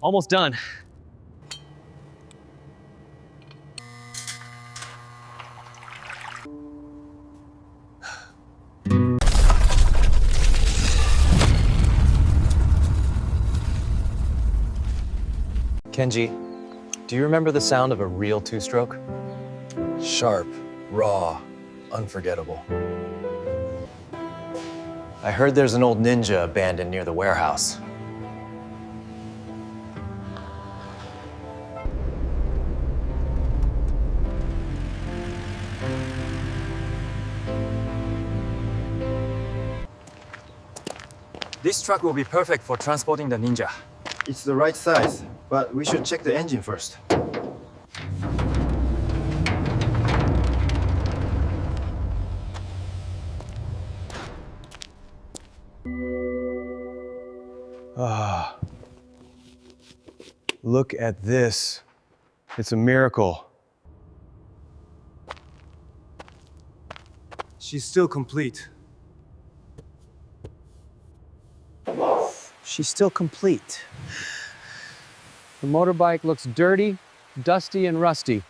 Almost done. Kenji, do you remember the sound of a real two-stroke? Sharp, raw, unforgettable. I heard there's an old Ninja abandoned near the warehouse. This truck will be perfect for transporting the Ninja. It's the right size, but we should check the engine first. Ah, look at this. It's a miracle. She's still complete. She's still complete. The motorbike looks dirty, dusty, and rusty.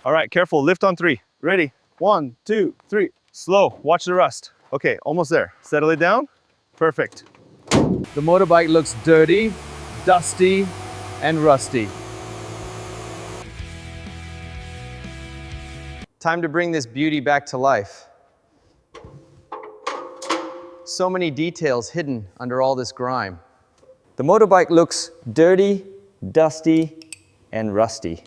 All right, careful, lift on 3. Ready? 1, 2, 3. Slow, watch the rust. Okay, almost there. Settle it down. Perfect. The motorbike looks dirty, dusty, and rusty. Time to bring this beauty back to life. So many details hidden under all this grime. The motorbike looks dirty, dusty, and rusty.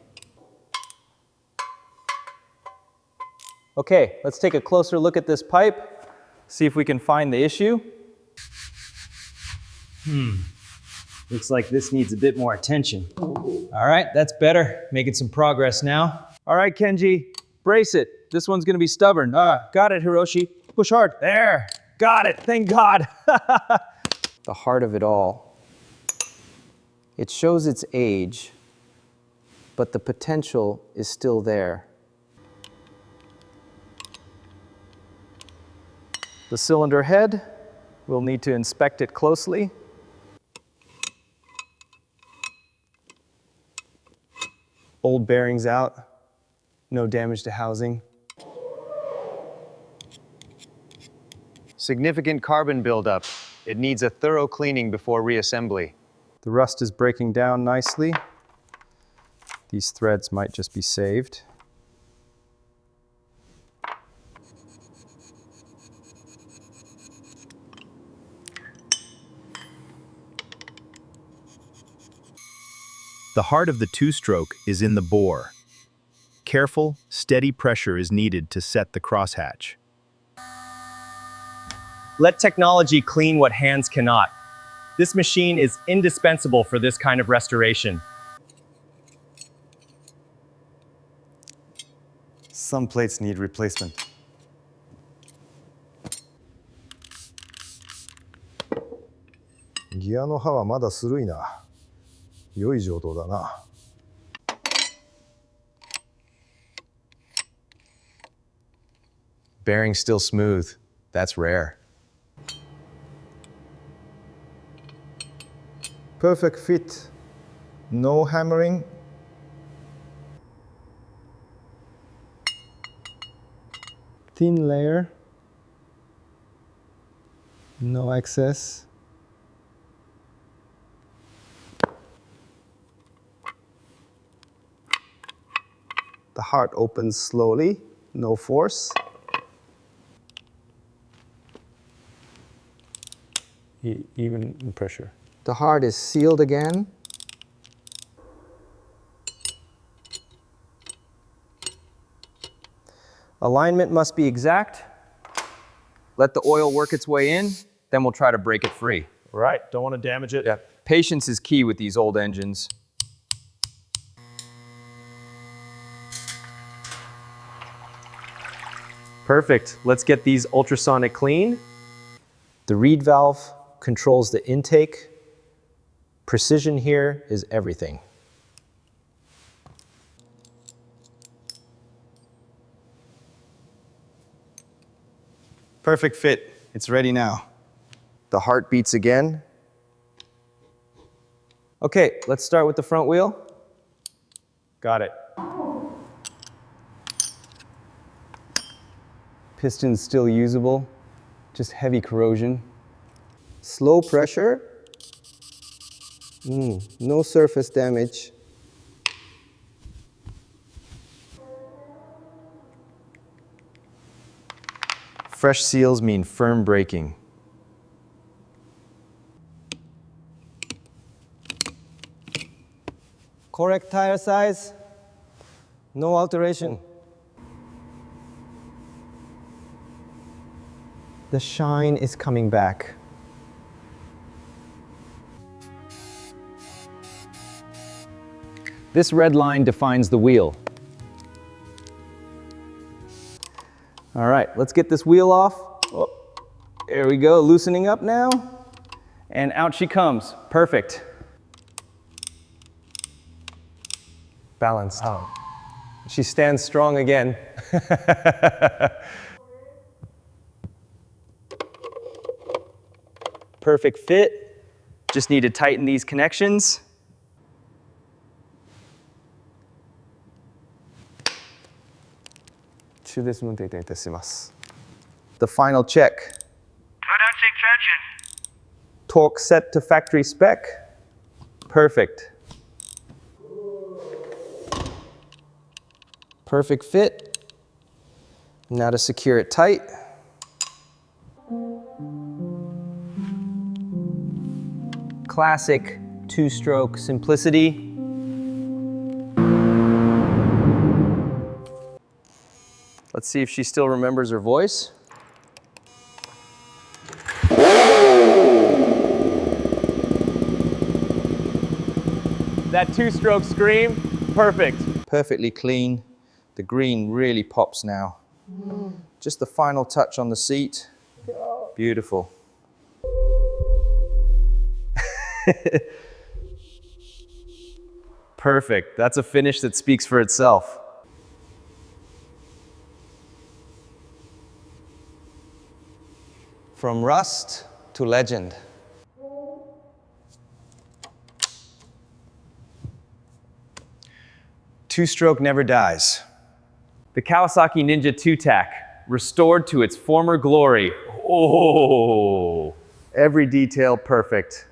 Okay, let's take a closer look at this pipe, see if we can find the issue. Looks like this needs a bit more attention. All right, that's better. Making some progress now. All right, Kenji, brace it. This one's gonna be stubborn. Got it, Hiroshi. Push hard. There, got it, thank God. The heart of it all. It shows its age, but the potential is still there. The cylinder head, we'll need to inspect it closely. Old bearings out. No damage to housing. Significant carbon buildup. It needs a thorough cleaning before reassembly. The rust is breaking down nicely. These threads might just be saved. The heart of the two-stroke is in the bore. Careful, steady pressure is needed to set the crosshatch. Let technology clean what hands cannot. This machine is indispensable for this kind of restoration. Some plates need replacement. Gearの刃はまだ鋭いな。良い状態だな。Bearing still smooth. That's rare. Perfect fit. No hammering. Thin layer. No excess. The heart opens slowly, no force. Even in pressure. The heart is sealed again. Alignment must be exact. Let the oil work its way in, then we'll try to break it free. Right, don't want to damage it. Yeah. Patience is key with these old engines. Perfect. Let's get these ultrasonic clean. The reed valve controls the intake. Precision here is everything. Perfect fit. It's ready now. The heart beats again. Okay, let's start with the front wheel. Got it. Piston's still usable, just heavy corrosion. Slow pressure. No surface damage. Fresh seals mean firm braking. Correct tire size. No alteration. The shine is coming back. This red line defines the wheel. All right, let's get this wheel off. Oh, there we go, loosening up now. And out she comes, perfect. Balanced. Oh. She stands strong again. Perfect fit. Just need to tighten these connections. The final check. Torque set to factory spec. Perfect. Perfect fit. Now to secure it tight. Classic two-stroke simplicity. Let's see if she still remembers her voice. That two-stroke scream, perfect. Perfectly clean. The green really pops now. Just the final touch on the seat. Beautiful. Perfect. That's a finish that speaks for itself. From rust to legend. Two-stroke never dies. The Kawasaki Ninja 2-tack, restored to its former glory. Oh! Every detail perfect.